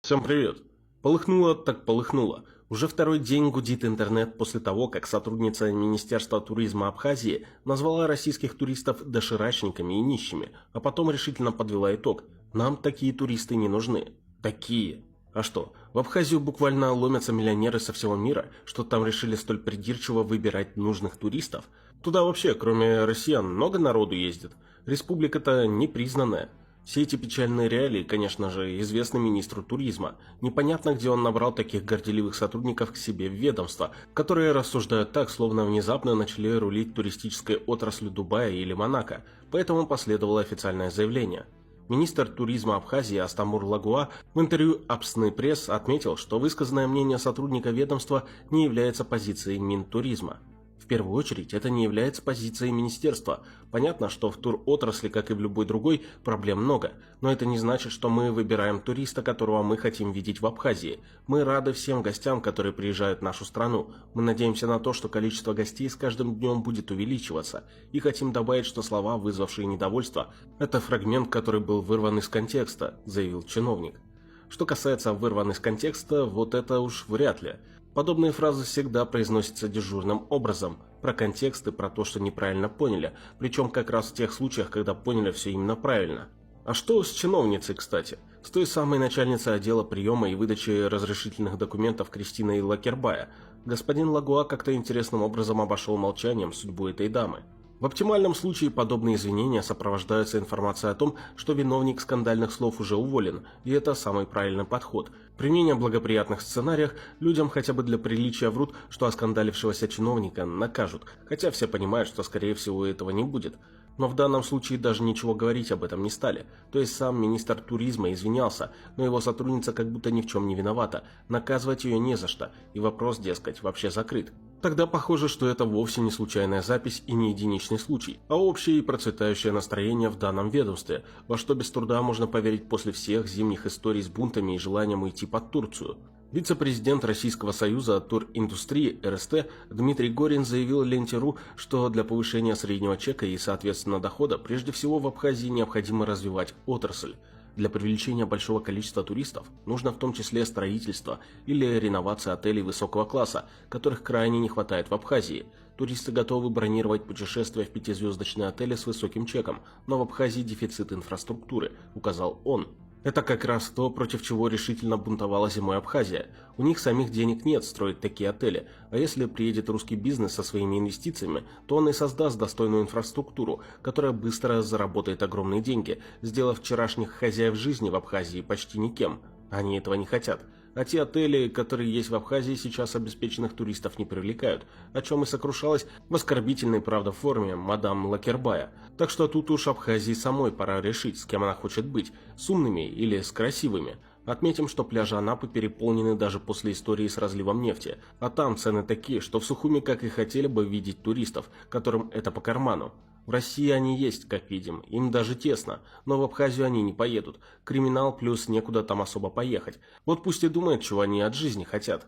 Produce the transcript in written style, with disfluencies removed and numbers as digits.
Всем привет! Полыхнуло так полыхнуло. Уже второй день гудит интернет после того, как сотрудница Министерства туризма Абхазии назвала российских туристов доширачниками и нищими, а потом решительно подвела итог. Нам такие туристы не нужны. Такие. А что, в Абхазию буквально ломятся миллионеры со всего мира, что там решили столь придирчиво выбирать нужных туристов? Туда вообще, кроме россиян, много народу ездит. Республика-то непризнанная. Все эти печальные реалии, конечно же, известны министру туризма. Непонятно, где он набрал таких горделивых сотрудников к себе в ведомство, которые рассуждают так, словно внезапно начали рулить туристической отраслью Дубая или Монако. Поэтому последовало официальное заявление. Министр туризма Абхазии Астамур Лагуа в интервью Абсны Пресс отметил, что высказанное мнение сотрудника ведомства не является позицией Минтуризма. В первую очередь, это не является позицией министерства. Понятно, что в туротрасли, как и в любой другой, проблем много. Но это не значит, что мы выбираем туриста, которого мы хотим видеть в Абхазии. Мы рады всем гостям, которые приезжают в нашу страну. Мы надеемся на то, что количество гостей с каждым днем будет увеличиваться. И хотим добавить, что слова, вызвавшие недовольство, это фрагмент, который был вырван из контекста, заявил чиновник. Что касается вырван из контекста, вот это уж вряд ли. Подобные фразы всегда произносятся дежурным образом, про контекст и про то, что неправильно поняли, причем как раз в тех случаях, когда поняли все именно правильно. А что с чиновницей, кстати? С той самой начальницей отдела приема и выдачи разрешительных документов Кристиной Лакербая. Господин Лагуа как-то интересным образом обошел молчанием судьбу этой дамы. В оптимальном случае подобные извинения сопровождаются информацией о том, что виновник скандальных слов уже уволен, и это самый правильный подход. При менее благоприятных сценариях людям хотя бы для приличия врут, что оскандалившегося чиновника накажут, хотя все понимают, что скорее всего этого не будет. Но в данном случае даже ничего говорить об этом не стали. То есть сам министр туризма извинялся, но его сотрудница как будто ни в чем не виновата, наказывать ее не за что, и вопрос, дескать, вообще закрыт. Тогда похоже, что это вовсе не случайная запись и не единичный случай, а общее и процветающее настроение в данном ведомстве, во что без труда можно поверить после всех зимних историй с бунтами и желанием уйти под Турцию. Вице-президент Российского союза туриндустрии РСТ Дмитрий Горин заявил Ленте.ру, что для повышения среднего чека и, соответственно, дохода прежде всего в Абхазии необходимо развивать отрасль. Для привлечения большого количества туристов нужно в том числе строительство или реновация отелей высокого класса, которых крайне не хватает в Абхазии. Туристы готовы бронировать путешествия в пятизвездочные отели с высоким чеком, но в Абхазии дефицит инфраструктуры, указал он. Это как раз то, против чего решительно бунтовала зимой Абхазия. У них самих денег нет строить такие отели, а если приедет русский бизнес со своими инвестициями, то он и создаст достойную инфраструктуру, которая быстро заработает огромные деньги, сделав вчерашних хозяев жизни в Абхазии почти никем. Они этого не хотят. А те отели, которые есть в Абхазии, сейчас обеспеченных туристов не привлекают, о чем и сокрушалась в оскорбительной, правда, форме мадам Лакербая. Так что тут уж Абхазии самой пора решить, с кем она хочет быть, с умными или с красивыми. Отметим, что пляжи Анапы переполнены даже после истории с разливом нефти, а там цены такие, что в Сухуми как и хотели бы видеть туристов, которым это по карману. В России они есть, как видим, им даже тесно, но в Абхазию они не поедут. Криминал плюс некуда там особо поехать. Вот пусть и думают, чего они от жизни хотят.